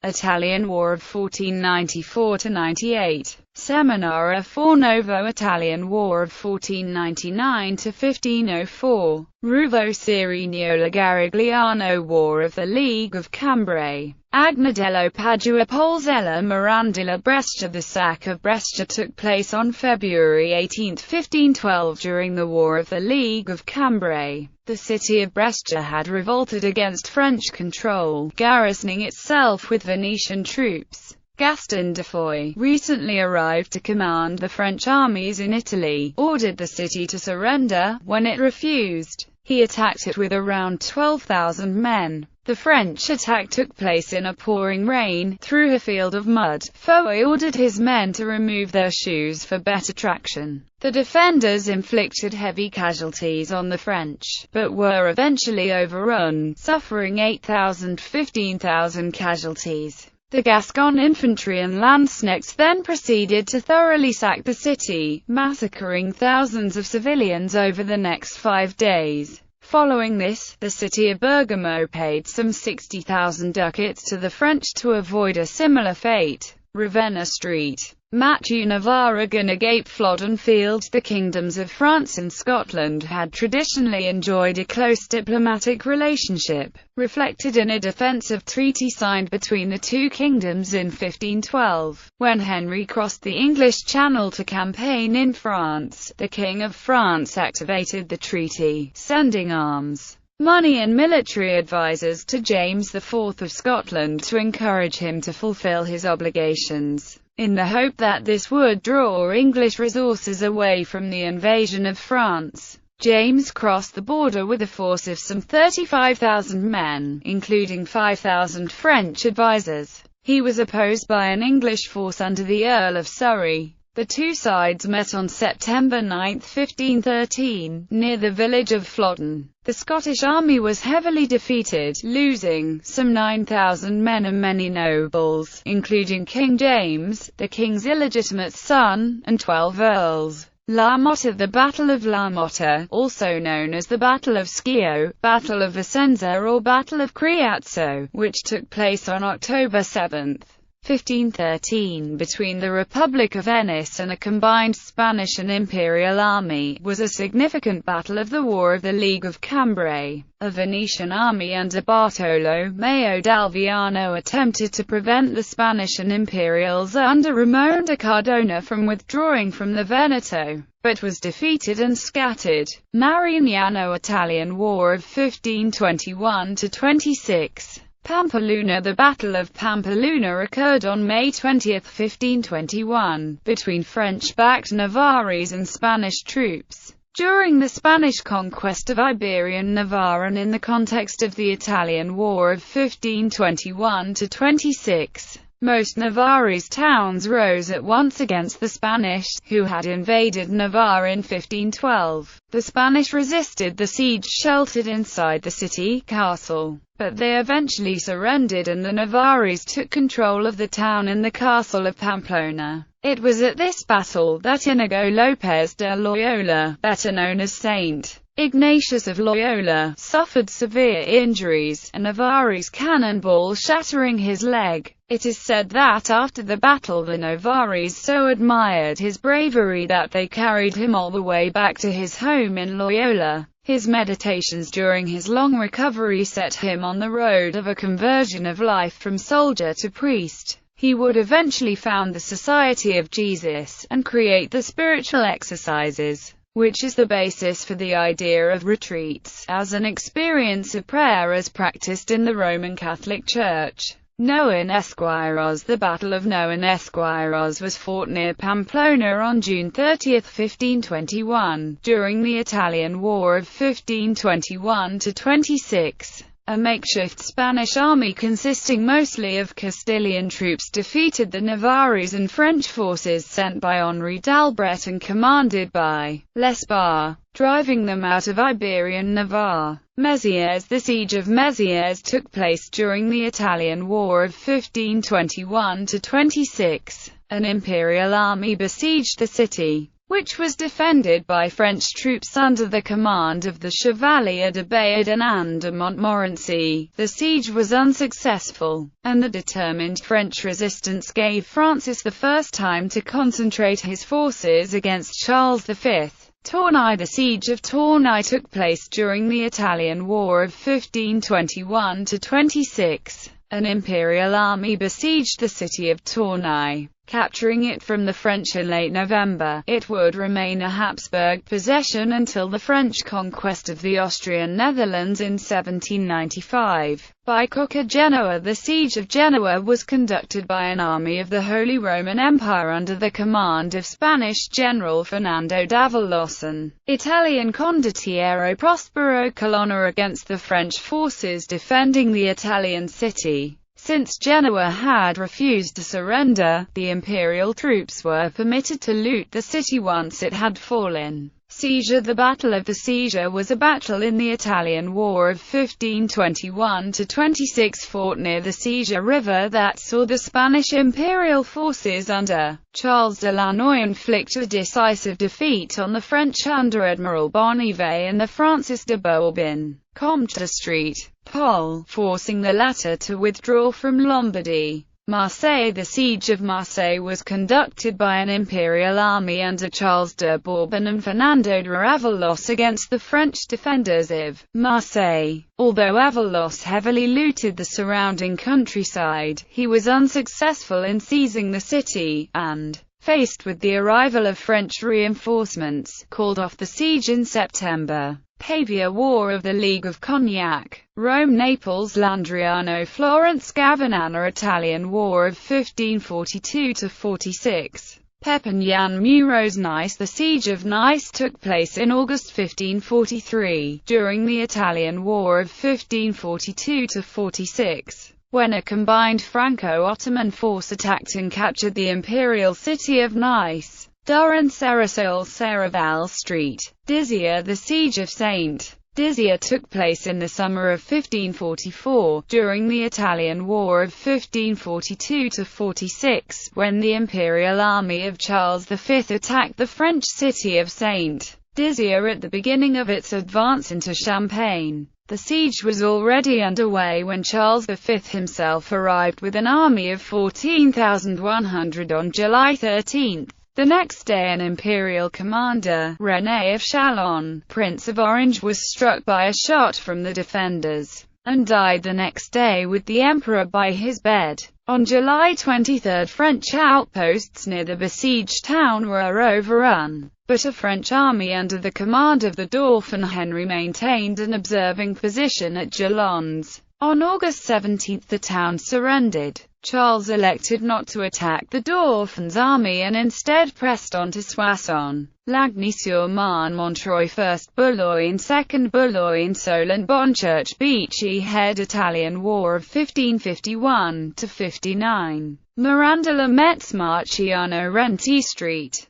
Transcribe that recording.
Italian War of 1494–98. Seminara for Novo Italian War of 1499–1504. Ruvo Serenio Garigliano War of the League of Cambrai. Agnadello Padua Polzella Mirandilla Brescia. The sack of Brescia took place on February 18, 1512 during the War of the League of Cambrai. The city of Brescia had revolted against French control, garrisoning itself with Venetian troops. Gaston de Foix, recently arrived to command the French armies in Italy, ordered the city to surrender. When it refused, he attacked it with around 12,000 men. The French attack took place in a pouring rain, through a field of mud. Foix ordered his men to remove their shoes for better traction. The defenders inflicted heavy casualties on the French, but were eventually overrun, suffering 8,000–15,000 casualties. The Gascon infantry and lanzknechts then proceeded to thoroughly sack the city, massacring thousands of civilians over the next 5 days. Following this, the city of Bergamo paid some 60,000 ducats to the French to avoid a similar fate. Ravenna Street. Matthew Navarra Gunagape Flodden Field. The kingdoms of France and Scotland had traditionally enjoyed a close diplomatic relationship, reflected in a defensive treaty signed between the two kingdoms in 1512. When Henry crossed the English Channel to campaign in France, the King of France activated the treaty, sending arms, money and military advisors to James IV of Scotland to encourage him to fulfill his obligations. In the hope that this would draw English resources away from the invasion of France, James crossed the border with a force of some 35,000 men, including 5,000 French advisors. He was opposed by an English force under the Earl of Surrey. The two sides met on September 9, 1513, near the village of Flodden. The Scottish army was heavily defeated, losing some 9,000 men and many nobles, including King James, the king's illegitimate son, and 12 earls. La Motta. The Battle of La Motta, also known as the Battle of Schio, Battle of Vicenza or Battle of Criazzo, which took place on October 7, 1513, between the Republic of Venice and a combined Spanish and Imperial army, was a significant battle of the War of the League of Cambrai. A Venetian army under Bartolomeo d'Alviano attempted to prevent the Spanish and Imperials under Ramon de Cardona from withdrawing from the Veneto, but was defeated and scattered. Marignano-Italian War of 1521–26. Pampeluna. The Battle of Pampeluna occurred on May 20, 1521, between French-backed Navarrese and Spanish troops. During the Spanish conquest of Iberian Navarre and in the context of the Italian War of 1521–26, most Navarrese towns rose at once against the Spanish, who had invaded Navarre in 1512. The Spanish resisted the siege sheltered inside the city castle, but they eventually surrendered and the Navarrese took control of the town and the castle of Pamplona. It was at this battle that Inigo Lopez de Loyola, better known as Saint Ignatius of Loyola, suffered severe injuries, a Navarrese cannonball shattering his leg. It is said that after the battle the Navarrese so admired his bravery that they carried him all the way back to his home in Loyola. His meditations during his long recovery set him on the road of a conversion of life from soldier to priest. He would eventually found the Society of Jesus, and create the spiritual exercises, which is the basis for the idea of retreats, as an experience of prayer as practiced in the Roman Catholic Church. Noan Esquiros. The Battle of Noan Esquiros was fought near Pamplona on June 30, 1521, during the Italian War of 1521–26. A makeshift Spanish army consisting mostly of Castilian troops defeated the Navarrese and French forces sent by Henri d'Albret and commanded by Lesbar, driving them out of Iberian Navarre. Mézières. The siege of Mézières took place during the Italian War of 1521–26. An imperial army besieged the city. which was defended by French troops under the command of the Chevalier de Bayard and de Montmorency. The siege was unsuccessful, and the determined French resistance gave Francis I time to concentrate his forces against Charles V. Tournai. The siege of Tournai took place during the Italian War of 1521–26. An imperial army besieged the city of Tournai, capturing it from the French in late November. It would remain a Habsburg possession until the French conquest of the Austrian Netherlands in 1795. By conquer Genoa. The siege of Genoa was conducted by an army of the Holy Roman Empire under the command of Spanish General Fernando d'Avalos and Italian Condottiero Prospero Colonna against the French forces defending the Italian city. Since Genoa had refused to surrender, the imperial troops were permitted to loot the city once it had fallen. Seizure. The Battle of the Seizure was a battle in the Italian War of 1521–26 fought near the Seizure River that saw the Spanish imperial forces under Charles de Lannoy inflict a decisive defeat on the French under Admiral Bonnivet and the Francis de Bourbon, Comte de Street, Pol, forcing the latter to withdraw from Lombardy. Marseille. The siege of Marseille was conducted by an imperial army under Charles de Bourbon and Fernando de Avalos against the French defenders of Marseille. Although Avalos heavily looted the surrounding countryside, he was unsuccessful in seizing the city, and, faced with the arrival of French reinforcements, called off the siege in September. Pavia. War of the League of Cognac. Rome, Naples, Landriano, Florence, Gavinana. Italian War of 1542–46. Perpignan, Muros, Nice. The siege of Nice took place in August 1543, during the Italian War of 1542–46. when a combined Franco-Ottoman force attacked and captured the imperial city of Nice. Duran Serasol Seraval Street. Dizia. The siege of St. Dizia took place in the summer of 1544, during the Italian War of 1542–46, when the imperial army of Charles V attacked the French city of St. Dizia at the beginning of its advance into Champagne. The siege was already underway when Charles V himself arrived with an army of 14,100 on July 13. The next day an imperial commander, René of Chalon, Prince of Orange, was struck by a shot from the defenders, and died the next day with the emperor by his bed. On July 23, French outposts near the besieged town were overrun, but a French army under the command of the Dauphin Henry maintained an observing position at Jalons. On August 17 the town surrendered. Charles elected not to attack the Dauphin's army and instead pressed on to Soissons, Lagny-sur-Marne, Montreuil, 1st Boulogne, 2nd Boulogne, Solent, Bonchurch, Beachy Head. Italian War of 1551–59. Mirandola, Metz, Marciano Renti Street.